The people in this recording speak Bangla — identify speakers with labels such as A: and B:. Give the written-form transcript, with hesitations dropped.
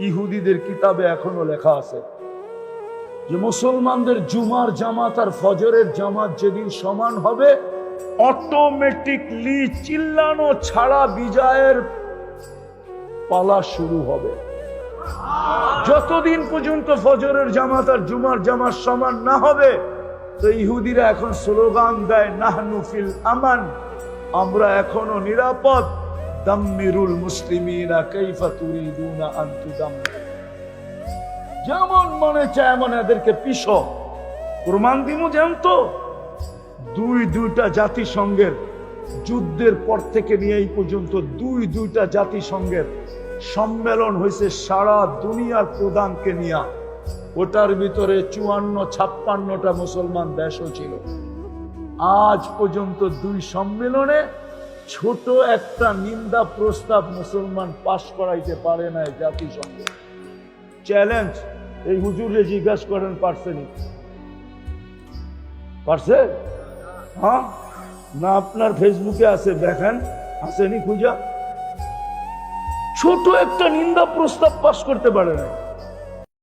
A: ইহুদিদের কিতাবে এখনো লেখা আছে যে মুসলমানদের জুমার জামাত আর ফজরের জামাত যেদিন সমান হবে, অটোমেটিকলি চিল্লানো ছাড়া বিজয়ের পালা শুরু হবে। যতদিন পর্যন্ত ফজরের জামাত আর জুমার জামাত সমান না হবে, তো ইহুদিরা এখন স্লোগান দেয় নাহনু ফিল আমান, আমরা এখনো নিরাপদ। দাম্মিরুল মুসলিমিনা কাইফা তুরিদুনা আন তুদাম্মিরু, যেমন মনে চায় এমন এদেরকে পিছো। প্রমাণ দিমু জানতো দুইটা জাতিসংঘের যুদ্ধের পর থেকে নিয়ে এই পর্যন্ত দুইটা জাতিসংঘের সম্মেলন হয়েছে সারা দুনিয়ার প্রধানকে নিয়ে। ওটার ভিতরে 54-56টা মুসলমান দেশও ছিল। আজ পর্যন্ত দুই সম্মেলনে ছোট একটা নিন্দা প্রস্তাব মুসলমান পাশ করাইতে পারে না জাতিসংঘে। চ্যালেঞ্জ, এই হুজুরে জিজ্ঞাসা করেন পারছেনি? পারছে? হ্যাঁ না, আপনার ফেসবুকে আছে, দেখেন আসেনি খুঁজা। ছোট একটা নিন্দা প্রস্তাব পাশ করতে পারে না।